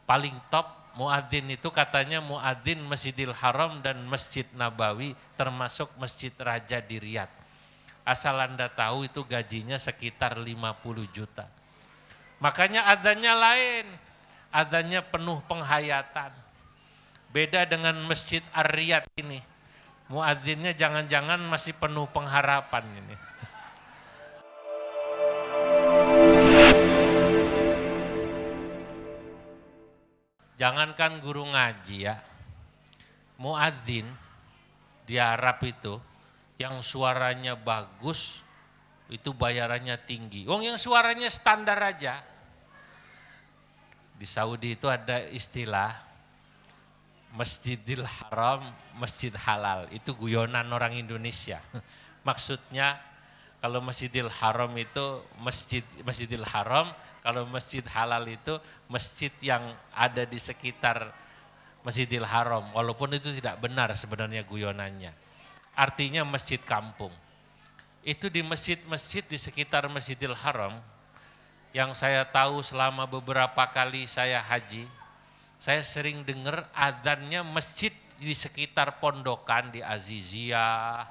paling top muadzin itu katanya muadzin Masjidil Haram dan Masjid Nabawi termasuk Masjid Raja di Riyadh. Asal Anda tahu itu gajinya sekitar 50 juta. Makanya adzannya lain, adzannya penuh penghayatan. Beda dengan Masjid Ar-Riyadh ini. Muadzinnya jangan-jangan masih penuh pengharapan ini. Jangankan guru ngaji ya, muadzin di Arab itu yang suaranya bagus itu bayarannya tinggi. Wong yang suaranya standar aja. Di Saudi itu ada istilah Masjidil Haram, Masjid Halal. Itu guyonan orang Indonesia. Maksudnya kalau Masjidil Haram itu Masjidil Haram, kalau Masjid Halal itu masjid yang ada di sekitar Masjidil Haram. Walaupun itu tidak benar sebenarnya guyonannya. Artinya masjid kampung. Itu di masjid-masjid di sekitar Masjidil Haram yang saya tahu selama beberapa kali saya haji, saya sering dengar adzannya masjid di sekitar pondokan di Aziziyah,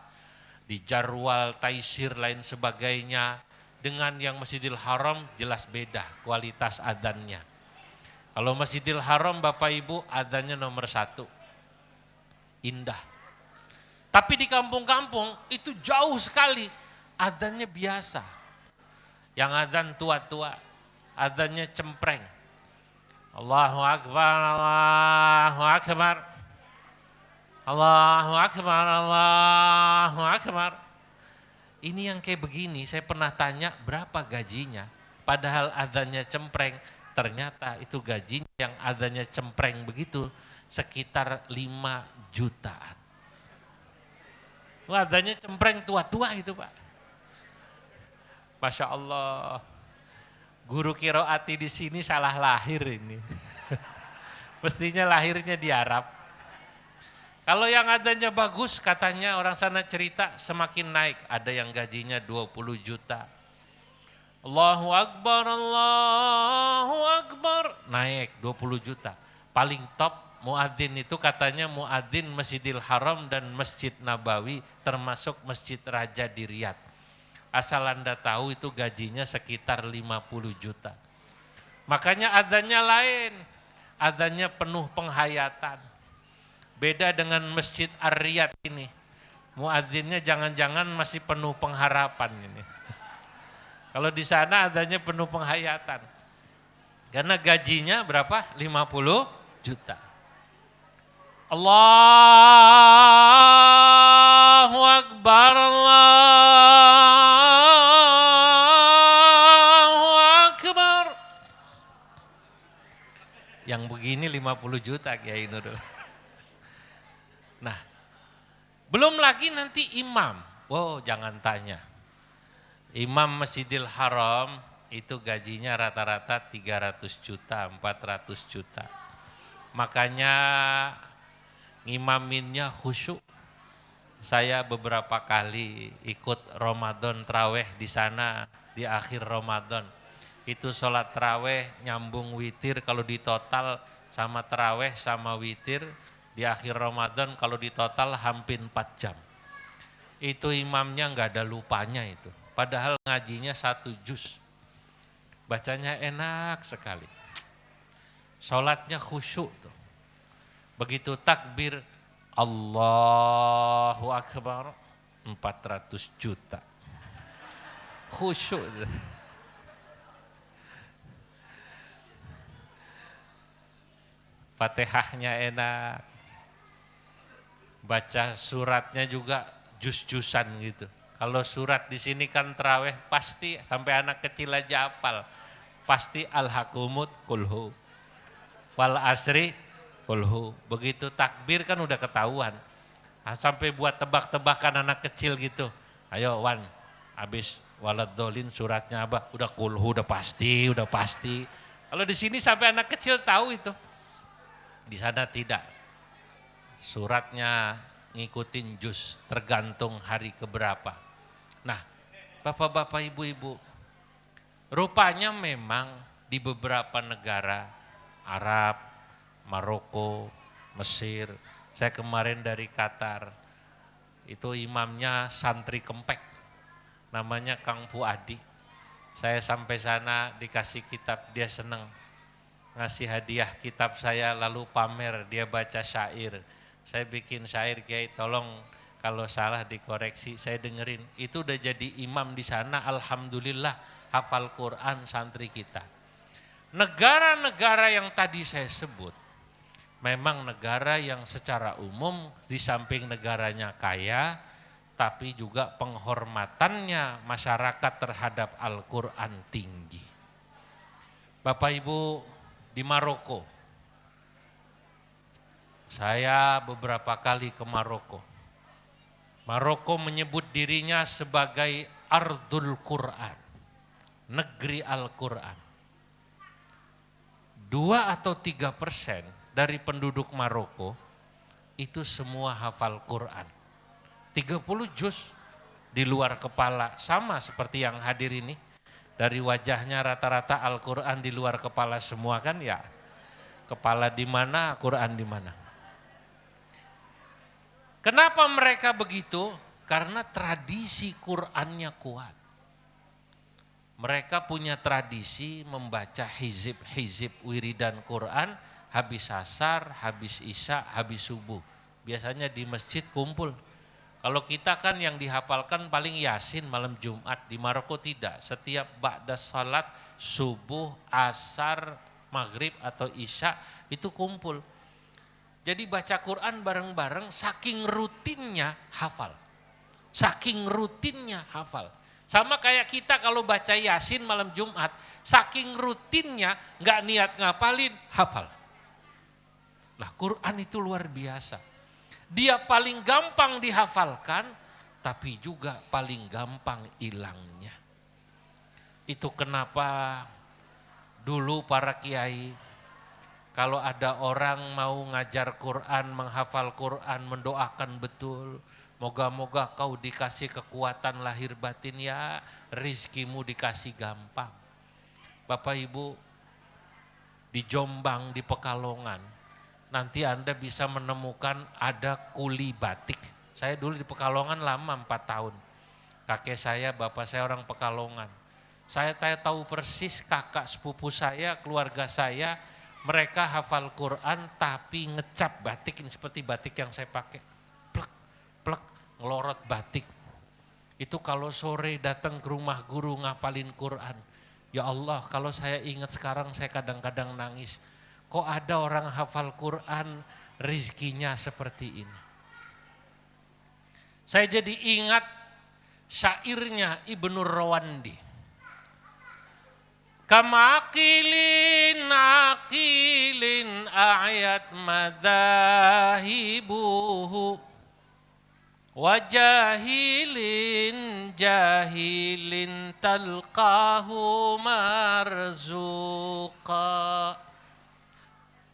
di Jarwal, Taisir, lain sebagainya. Dengan yang Masjidil Haram jelas beda kualitas adzannya. Kalau Masjidil Haram Bapak Ibu adzannya nomor 1, indah. Tapi di kampung-kampung itu jauh sekali, adzannya biasa. Yang adzan tua-tua, adzannya cempreng. Allahu Akbar, Allahu Akbar, Allahu Akbar, Allahu Akbar. Ini yang kayak begini, saya pernah tanya berapa gajinya, padahal adzannya cempreng, ternyata itu gajinya yang adzannya cempreng begitu, sekitar 5 jutaan. Wah, adzannya cempreng tua-tua itu Pak. Masya Allah, guru kiroati di sini salah lahir ini. Mestinya lahirnya di Arab. Kalau yang adzannya bagus katanya orang sana cerita semakin naik. Ada yang gajinya 20 juta. Allahu Akbar, Allahu Akbar. Naik 20 juta. Paling top muadzin itu katanya muadzin Masjidil Haram dan Masjid Nabawi termasuk Masjid Raja di Riyadh. Asal Anda tahu itu gajinya sekitar 50 juta. Makanya adzannya lain, adzannya penuh penghayatan. Beda dengan Masjid Ar-Riyadh ini. Muadzinnya jangan-jangan masih penuh pengharapan ini. Kalau di sana adzannya penuh penghayatan. Karena gajinya berapa? 50 juta. Allahu Akbar, Allahu Akbar. Yang begini 50 juta Kiai Nurul. Nah, belum lagi nanti imam. Wow, jangan tanya. Imam Masjidil Haram itu gajinya rata-rata 300 juta, 400 juta. Makanya ngimaminnya khusyuk. Saya beberapa kali ikut Ramadan Traweh di sana di akhir Ramadan. Itu sholat Traweh nyambung witir kalau di total sama Traweh sama witir. Di akhir Ramadan kalau di total hampir 4 jam. Itu imamnya nggak ada lupanya itu. Padahal ngajinya 1 juz. Bacanya enak sekali. Sholatnya khusyuk tuh. Begitu takbir Allahu Akbar 400 juta. Khusyuk. Fatihahnya enak. Baca suratnya juga jus-jusan gitu. Kalau surat di sini kan terawih pasti sampai anak kecil aja hafal. Pasti al-hakumut kulhu. Wal asri kulhu. Begitu takbir kan udah ketahuan. Sampai buat tebak-tebakan anak kecil gitu. Ayo Wan, habis waladolin suratnya apa? Udah kulhu, udah pasti, udah pasti. Kalau di sini sampai anak kecil tahu itu. Di sana tidak. Suratnya ngikutin juz, tergantung hari keberapa. Nah, bapak-bapak, ibu-ibu, rupanya memang di beberapa negara Arab, Maroko, Mesir. Saya kemarin dari Qatar, itu imamnya santri Kempek, namanya Kang Fuadi. Saya sampai sana dikasih kitab, dia seneng. Ngasih hadiah kitab saya lalu pamer, dia baca syair. Saya bikin syair, Kiai tolong kalau salah dikoreksi, saya dengerin. Itu udah jadi imam di sana, alhamdulillah hafal Quran santri kita. Negara-negara yang tadi saya sebut, memang negara yang secara umum di samping negaranya kaya, tapi juga penghormatannya masyarakat terhadap Al-Quran tinggi. Bapak Ibu, di Maroko, saya beberapa kali ke Maroko. Maroko menyebut dirinya sebagai Ardul Quran, negeri Al-Quran. 2 atau 3% dari penduduk Maroko itu semua hafal Quran. 30 juz di luar kepala, sama seperti yang hadir ini. Dari wajahnya rata-rata Al-Quran di luar kepala semua kan ya. Kepala di mana, Quran di mana. Kenapa mereka begitu? Karena tradisi Qurannya kuat. Mereka punya tradisi membaca hizib-hizib wiridan Quran, habis asar, habis isya, habis subuh. Biasanya di masjid kumpul. Kalau kita kan yang dihafalkan paling Yasin malam Jumat, di Maroko tidak. Setiap ba'da salat, subuh, asar, maghrib atau isya itu kumpul. Jadi baca Quran bareng-bareng, saking rutinnya hafal. Saking rutinnya hafal. Sama kayak kita kalau baca Yasin malam Jumat, saking rutinnya nggak niat ngapalin, hafal. Lah Quran itu luar biasa. Dia paling gampang dihafalkan, tapi juga paling gampang hilangnya. Itu kenapa dulu para kiai, kalau ada orang mau ngajar Quran, menghafal Quran, mendoakan betul, moga-moga kau dikasih kekuatan lahir batin ya, rizkimu dikasih gampang. Bapak Ibu, di Jombang, di Pekalongan, nanti Anda bisa menemukan ada kuli batik. Saya dulu di Pekalongan lama 4 tahun. Kakek saya, bapak saya orang Pekalongan. Saya tahu persis kakak sepupu saya, keluarga saya, mereka hafal Quran tapi ngecap batik ini seperti batik yang saya pakai. Plek, plek, ngelorot batik. Itu kalau sore datang ke rumah guru ngapalin Quran. Ya Allah, kalau saya ingat sekarang saya kadang-kadang nangis. Kok ada orang hafal Quran rizkinya seperti ini. Saya jadi ingat syairnya Ibnu Rawandi. Kamakilin akilin ayat madahibuhu wajahilin jahilin talqahu marzuqa.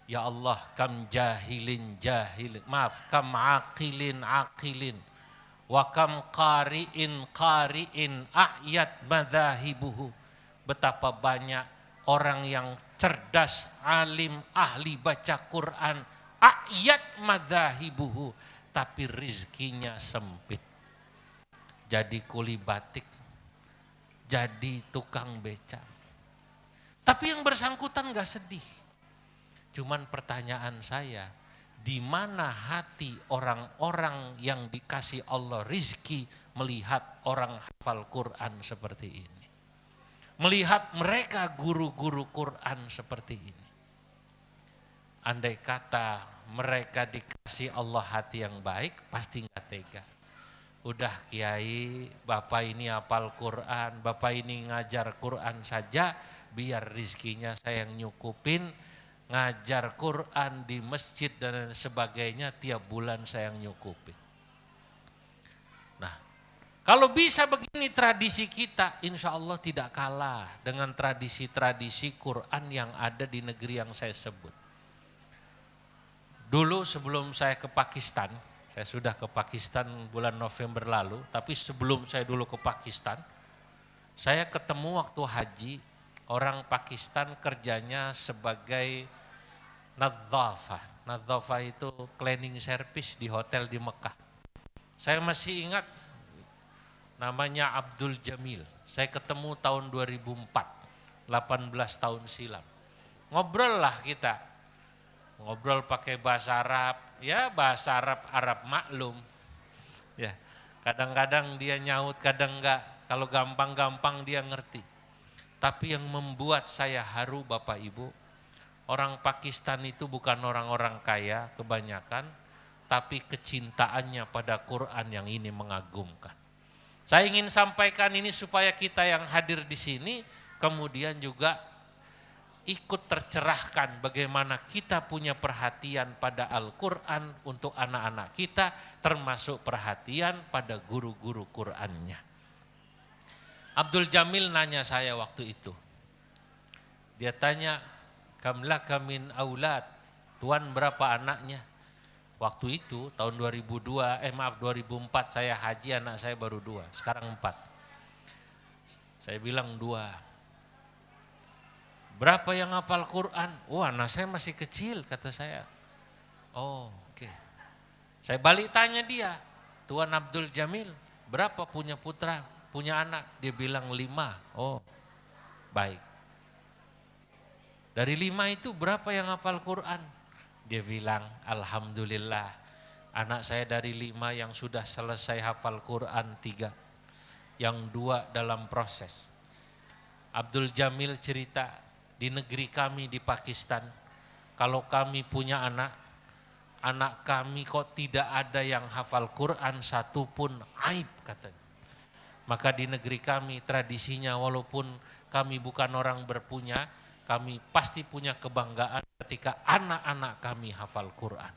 Ya Allah, kam jahilin jahilin, maaf, kam akilin akilin, wa kam qari'in qari'in ayat madahibuhu. Betapa banyak orang yang cerdas, alim, ahli baca Quran, ayat madzahibuhu, tapi rizkinya sempit. Jadi kuli batik, jadi tukang beca. Tapi yang bersangkutan gak sedih. Cuman pertanyaan saya, di mana hati orang-orang yang dikasih Allah rizki melihat orang hafal Quran seperti ini? Melihat mereka guru-guru Quran seperti ini. Andai kata mereka dikasih Allah hati yang baik, pasti gak tega. Udah kiai, bapak ini hafal Quran, bapak ini ngajar Quran saja, biar rizkinya saya yang nyukupin, ngajar Quran di masjid dan sebagainya, tiap bulan saya yang nyukupin. Nah, kalau bisa begini tradisi kita, insya Allah tidak kalah dengan tradisi-tradisi Quran yang ada di negeri yang saya sebut. Dulu sebelum saya ke Pakistan, saya sudah ke Pakistan bulan November lalu, tapi sebelum saya dulu ke Pakistan, saya ketemu waktu haji, orang Pakistan kerjanya sebagai nadzafah. Nadzafah itu cleaning service di hotel di Mekah. Saya masih ingat namanya Abdul Jamil. Saya ketemu tahun 2004, 18 tahun silam. Ngobrol lah kita. Ngobrol pakai bahasa Arab, ya bahasa Arab maklum. Ya, kadang-kadang dia nyaut, kadang enggak. Kalau gampang-gampang dia ngerti. Tapi yang membuat saya haru Bapak Ibu, orang Pakistan itu bukan orang-orang kaya kebanyakan, tapi kecintaannya pada Quran yang ini mengagumkan. Saya ingin sampaikan ini supaya kita yang hadir di sini kemudian juga ikut tercerahkan bagaimana kita punya perhatian pada Al-Quran untuk anak-anak kita, termasuk perhatian pada guru-guru Qurannya. Abdul Jamil nanya saya waktu itu. Dia tanya, "Kamlaka min aulad?" Tuan berapa anaknya? Waktu itu tahun 2004 saya haji, anak saya baru 2, sekarang 4. Saya bilang 2. Berapa yang hafal Quran? Oh, anak saya masih kecil, kata saya. Oh, oke. Saya balik tanya dia, Tuan Abdul Jamil, berapa punya putra, punya anak? Dia bilang 5. Oh, baik. Dari 5 itu berapa yang hafal Quran? Dia bilang, alhamdulillah, anak saya dari 5 yang sudah selesai hafal Quran 3, yang 2 dalam proses. Abdul Jamil cerita, di negeri kami di Pakistan, kalau kami punya anak kami kok tidak ada yang hafal Quran satupun, aib katanya. Maka di negeri kami tradisinya walaupun kami bukan orang berpunya, kami pasti punya kebanggaan ketika anak-anak kami hafal Quran.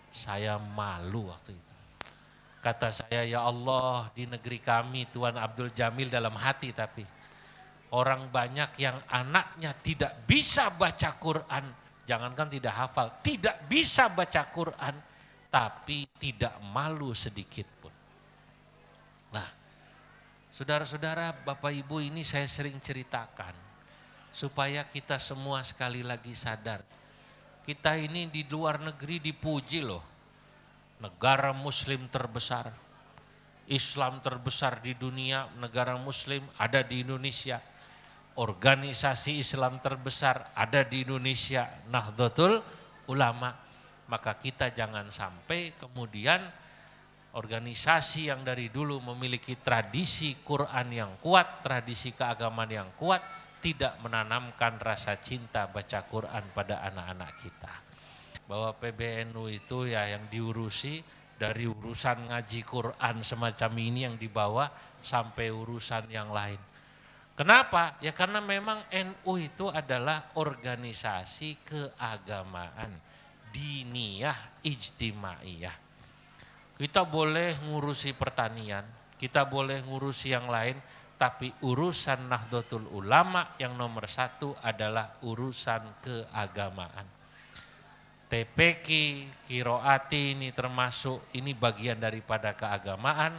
Saya malu waktu itu. Kata saya, ya Allah, di negeri kami Tuan Abdul Jamil dalam hati, tapi orang banyak yang anaknya tidak bisa baca Quran. Jangankan tidak hafal, tidak bisa baca Quran, tapi tidak malu sedikit pun. Nah, saudara-saudara, Bapak Ibu, ini saya sering ceritakan supaya kita semua sekali lagi sadar. Kita ini di luar negeri dipuji loh. Negara muslim terbesar, Islam terbesar di dunia, negara muslim ada di Indonesia. Organisasi Islam terbesar ada di Indonesia, Nahdlatul Ulama. Maka kita jangan sampai kemudian organisasi yang dari dulu memiliki tradisi Quran yang kuat, tradisi keagamaan yang kuat, tidak menanamkan rasa cinta baca Quran pada anak-anak kita. Bahwa PBNU itu ya yang diurusi dari urusan ngaji Quran semacam ini yang dibawa sampai urusan yang lain. Kenapa? Ya karena memang NU itu adalah organisasi keagamaan, diniyah, ijtimaiyah. Kita boleh ngurusi pertanian, kita boleh ngurusi yang lain, tapi urusan Nahdlatul Ulama yang nomor 1 adalah urusan keagamaan. TPQ, Qiraati ini termasuk, ini bagian daripada keagamaan,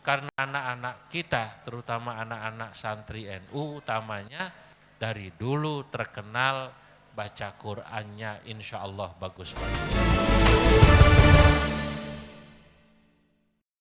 karena anak-anak kita, terutama anak-anak santri NU utamanya, dari dulu terkenal baca Qur'annya insya Allah bagus banget.